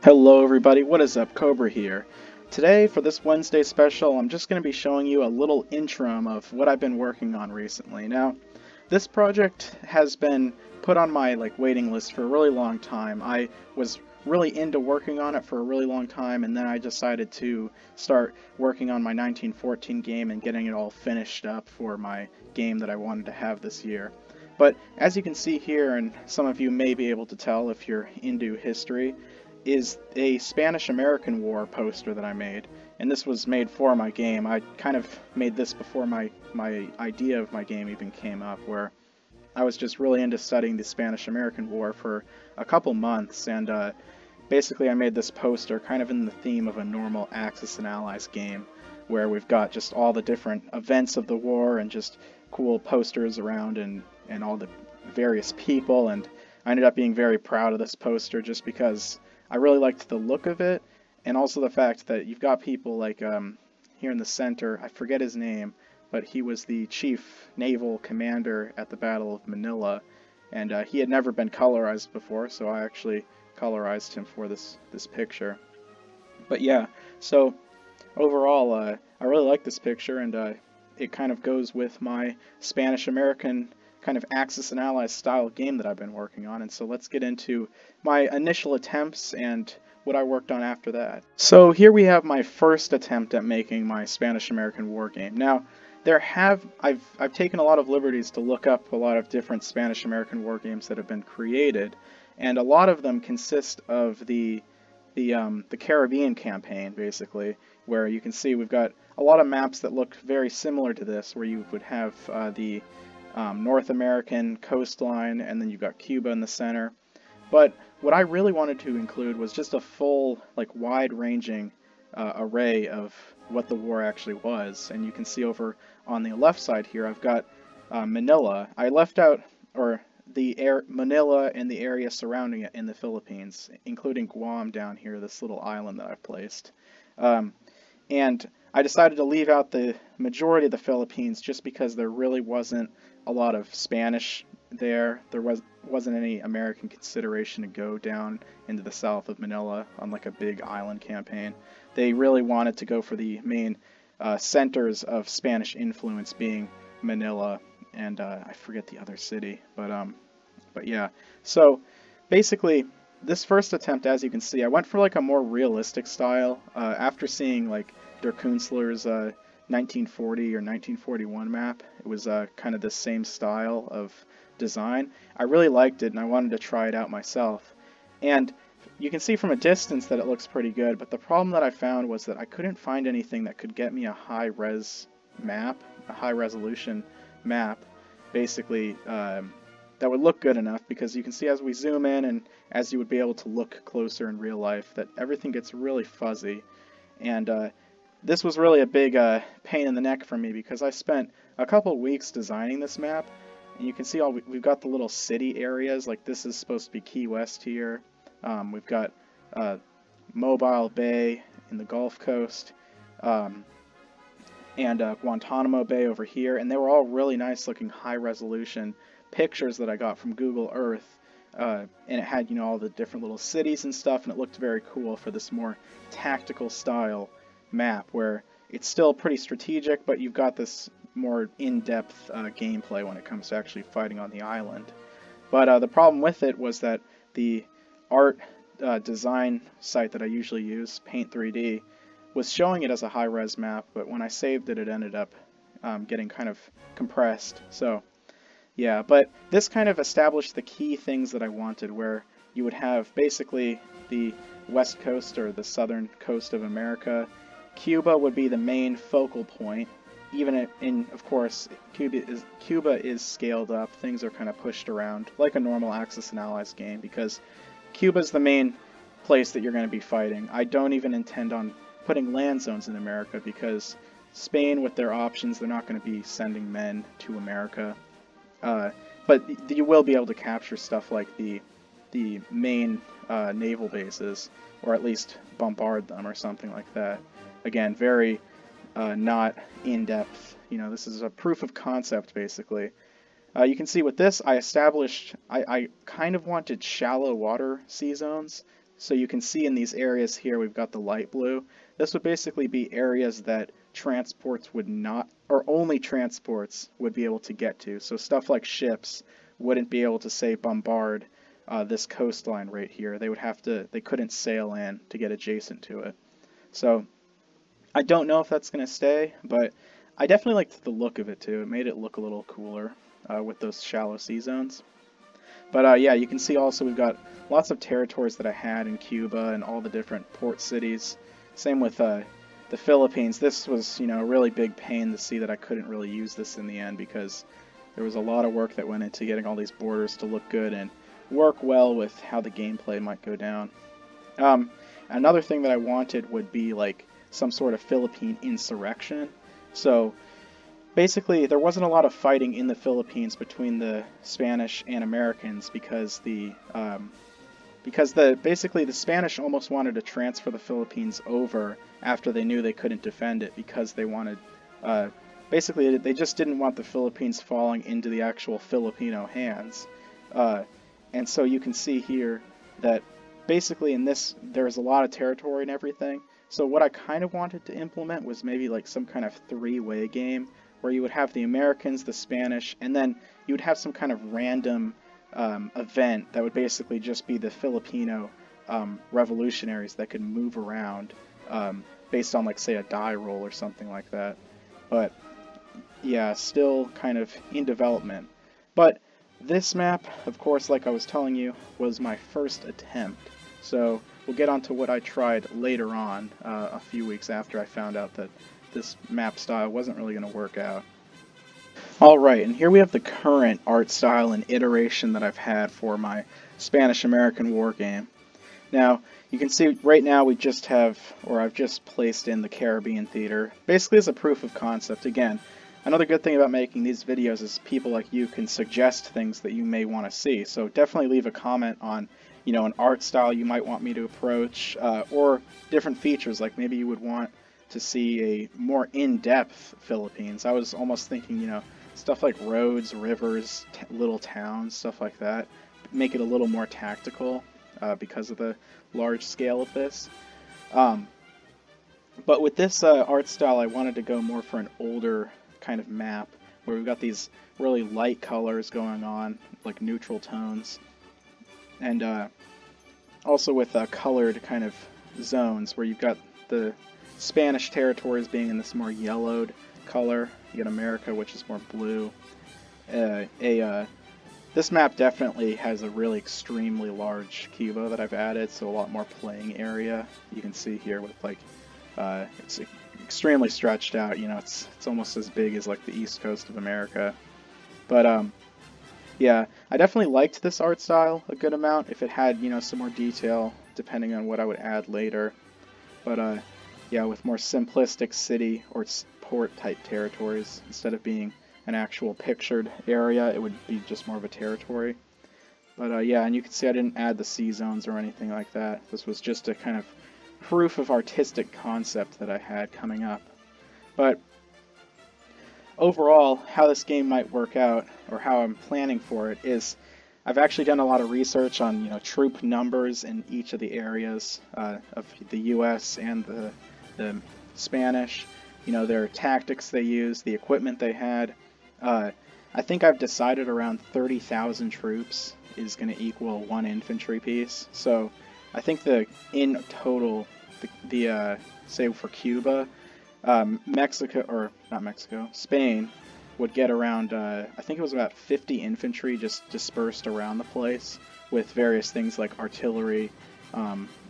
Hello everybody, what is up? Cobra here. Today, for this Wednesday special, I'm just going to be showing you a little interim of what I've been working on recently. Now, this project has been put on my waiting list for a really long time. I was really into working on it for a really long time, and then I decided to start working on my 1914 game and getting it all finished up for my game that I wanted to have this year. But as you can see here, and some of you may be able to tell if you're into history, is a Spanish-American War poster that I made, and this was made for my game. I kind of made this before my idea of my game even came up, where I was just really into studying the Spanish-American War for a couple months, and basically I made this poster kind of in the theme of a normal Axis and Allies game, where we've got just all the different events of the war and just cool posters around and all the various people, and I ended up being very proud of this poster just because I really liked the look of it, and also the fact that you've got people like here in the center, I forget his name, but he was the chief naval commander at the Battle of Manila, and he had never been colorized before, so I actually colorized him for this picture. But yeah, so overall, I really like this picture, and it kind of goes with my Spanish-American kind of Axis and Allies style game that I've been working on, and so let's get into my initial attempts and what I worked on after that. So here we have my first attempt at making my Spanish-American war game. Now, I've taken a lot of liberties to look up a lot of different Spanish-American war games that have been created, and a lot of them consist of the Caribbean campaign, basically, where you can see we've got a lot of maps that look very similar to this, where you would have the North American coastline, and then you've got Cuba in the center. But what I really wanted to include was just a full, wide-ranging array of what the war actually was. And you can see over on the left side here, I've got Manila. I left out, Manila and the area surrounding it in the Philippines, including Guam down here, this little island that I've placed. And I decided to leave out the majority of the Philippines just because there really wasn't a lot of Spanish there. There wasn't any American consideration to go down into the south of Manila on a big island campaign. They really wanted to go for the main centers of Spanish influence, being Manila and I forget the other city, but yeah. So basically, this first attempt, as you can see, I went for a more realistic style after seeing Der Künstler's 1940 or 1941 map. It was kind of the same style of design. I really liked it, and I wanted to try it out myself. And you can see from a distance that it looks pretty good, but the problem that I found was that I couldn't find anything that could get me a high-res map, a high-resolution map, basically, that would look good enough, because you can see as we zoom in and as you would be able to look closer in real life that everything gets really fuzzy. And this was really a big pain in the neck for me, because I spent a couple weeks designing this map, and you can see we've got the little city areas. This is supposed to be Key West here. We've got Mobile Bay in the Gulf Coast, and Guantanamo Bay over here, and they were all really nice looking high resolution pictures that I got from Google Earth, and it had all the different little cities and stuff, and it looked very cool for this more tactical style map, where it's still pretty strategic, but you've got this more in-depth gameplay when it comes to actually fighting on the island. But the problem with it was that the art design site that I usually use, Paint 3D, was showing it as a high-res map, but when I saved it, it ended up getting kind of compressed. So yeah, but this kind of established the key things that I wanted, where you would have basically the west coast or the southern coast of America. Cuba would be the main focal point. Even of course, Cuba is scaled up. Things are kind of pushed around like a normal Axis and Allies game, because Cuba's the main place that you're going to be fighting. I don't even intend on putting land zones in America, because Spain, with their options, they're not going to be sending men to America. But you will be able to capture stuff like the main naval bases, or at least bombard them or something like that. Again, very not in-depth. This is a proof of concept, basically. You can see with this, I kind of wanted shallow water sea zones, So you can see in these areas here, we've got the light blue. This would basically be areas that transports would not, or only transports would be able to get to. So stuff like ships wouldn't be able to, say, bombard this coastline right here. They would have to, they couldn't sail in to get adjacent to it. So I don't know if that's going to stay, but I definitely liked the look of it too. It made it look a little cooler with those shallow sea zones. But yeah, you can see also we've got lots of territories that I had in Cuba and all the different port cities. Same with the Philippines. This was, a really big pain to see that I couldn't really use this in the end because there was a lot of work that went into getting all these borders to look good and work well with how the gameplay might go down. Another thing that I wanted would be like some sort of Philippine insurrection. So basically, there wasn't a lot of fighting in the Philippines between the Spanish and Americans because basically the Spanish almost wanted to transfer the Philippines over after they knew they couldn't defend it because they wanted, basically they just didn't want the Philippines falling into the actual Filipino hands. And so you can see here that basically in this there's a lot of territory and everything. So what I kind of wanted to implement was maybe like some kind of three-way game where you would have the Americans, the Spanish, and then you would have some kind of random event that would basically just be the Filipino revolutionaries that could move around based on, like, say, a die roll or something like that. But yeah, still kind of in development. But this map, of course, like I was telling you, was my first attempt. So we'll get on to what I tried later on, a few weeks after I found out that this map style wasn't really going to work out. Alright, and here we have the current art style and iteration that I've had for my Spanish-American war game. Now, you can see right now we just have, or I've just placed in the Caribbean theater, basically as a proof of concept. Again, another good thing about making these videos is people like you can suggest things that you may want to see. So definitely leave a comment on, an art style you might want me to approach, or different features, like maybe you would want to see a more in-depth Philippines. I was almost thinking, stuff like roads, rivers, little towns, stuff like that. Make it a little more tactical because of the large scale of this. But with this art style, I wanted to go more for an older kind of map where we've got these really light colors going on, like neutral tones. And also with colored kind of zones where you've got the Spanish territories being in this more yellowed color. You got America, which is more blue. This map definitely has a really extremely large Cuba that I've added, so a lot more playing area. You can see here with like it's extremely stretched out. It's almost as big as like the east coast of America. But yeah, I definitely liked this art style a good amount. If it had some more detail, depending on what I would add later. But yeah, with more simplistic city or port type territories, instead of being an actual pictured area, it would be just more of a territory. But yeah, and you can see I didn't add the sea zones or anything like that. This was just a kind of proof of artistic concept that I had coming up. But overall, how this game might work out, or how I'm planning for it, is I've actually done a lot of research on troop numbers in each of the areas of the U.S. and the Spanish, their tactics they used, the equipment they had. I think I've decided around 30,000 troops is going to equal one infantry piece. So I think in total, say for Cuba, Spain would get around, I think it was about 50 infantry just dispersed around the place with various things like artillery,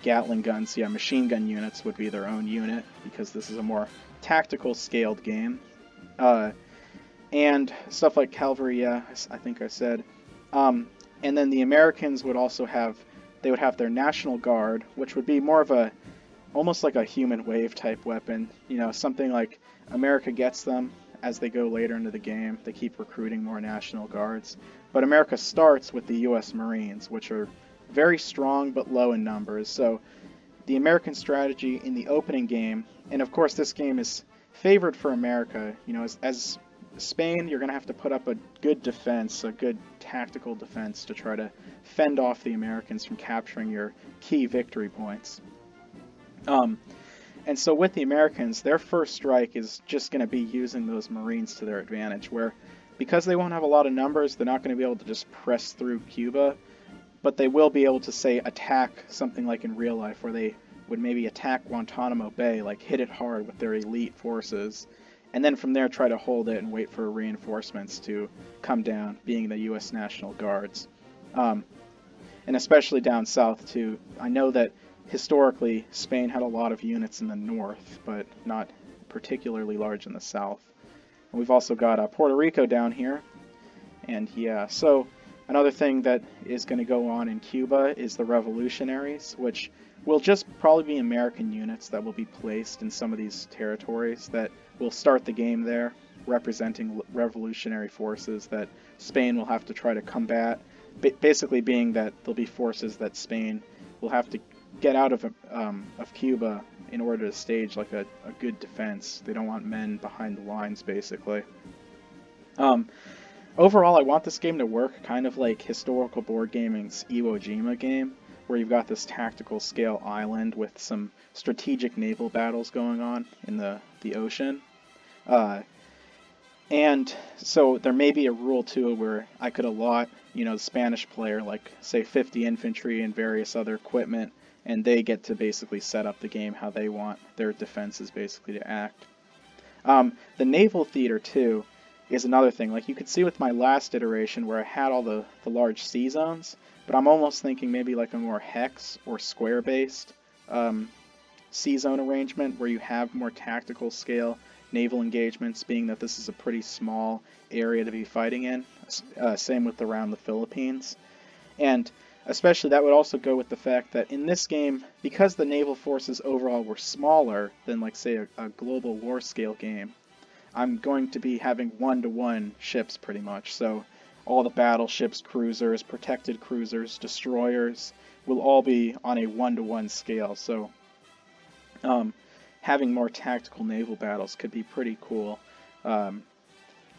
Gatling guns. Yeah, machine gun units would be their own unit because this is a more tactical scaled game. And stuff like cavalry, yeah, I think I said. And then the Americans would also have their National Guard, which would be more of almost like a human wave type weapon. Something like America gets them as they go later into the game. They keep recruiting more National Guards. But America starts with the U.S. Marines, which are very strong but low in numbers. So the American strategy in the opening game, and of course this game is favored for America, as Spain, you're going to have to put up a good defense, a good tactical defense to try to fend off the Americans from capturing your key victory points. And so with the Americans, their first strike is just going to be using those Marines to their advantage, where because they won't have a lot of numbers, they're not going to be able to just press through Cuba, but they will be able to, say, attack something like in real life, where they would maybe attack Guantanamo Bay, like hit it hard with their elite forces, and then from there try to hold it and wait for reinforcements to come down, being the U.S. National Guards. And especially down south, too. I know that historically, Spain had a lot of units in the north, but not particularly large in the south. And we've also got Puerto Rico down here. And yeah, so another thing that is going to go on in Cuba is the revolutionaries, which will just probably be American units that will be placed in some of these territories that will start the game there, representing revolutionary forces that Spain will have to try to combat. Basically being that there'll be forces that Spain will have to get out of Cuba in order to stage like a good defense. They don't want men behind the lines, basically. Overall, I want this game to work kind of like Historical Board Gaming's Iwo Jima game, where you've got this tactical scale island with some strategic naval battles going on in the ocean. And so there may be a rule too where I could allot, the Spanish player, like say 50 infantry and various other equipment, and they get to basically set up the game how they want their defenses basically to act. The naval theater too is another thing. Like you could see with my last iteration where I had all the large sea zones, but I'm almost thinking maybe like a more hex or square based sea zone arrangement where you have more tactical scale naval engagements, being that this is a pretty small area to be fighting in. Same with around the Philippines. And especially that would also go with the fact that in this game, because the naval forces overall were smaller than like say a global war scale game, I'm going to be having one-to-one ships pretty much. So all the battleships, cruisers, protected cruisers, destroyers will all be on a one-to-one scale. So having more tactical naval battles could be pretty cool.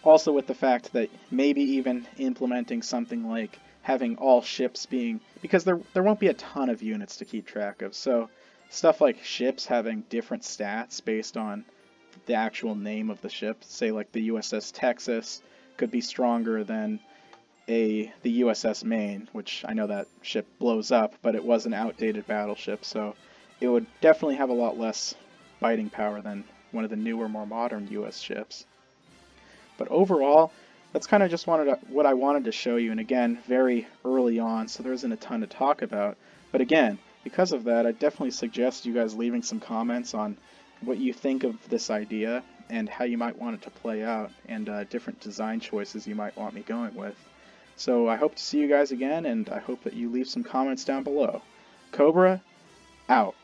Also with the fact that maybe even implementing something like having all ships being, because there won't be a ton of units to keep track of, so stuff like ships having different stats based on the actual name of the ship, say like the USS Texas could be stronger than the USS Maine, which I know that ship blows up, but it was an outdated battleship, so it would definitely have a lot less fighting power than one of the newer, more modern US ships. But overall, that's kind of just what I wanted to show you, and again, very early on, so there isn't a ton to talk about. But again, because of that, I definitely suggest you guys leaving some comments on what you think of this idea and how you might want it to play out, and different design choices you might want me going with. So I hope to see you guys again, and I hope that you leave some comments down below. Cobra, out.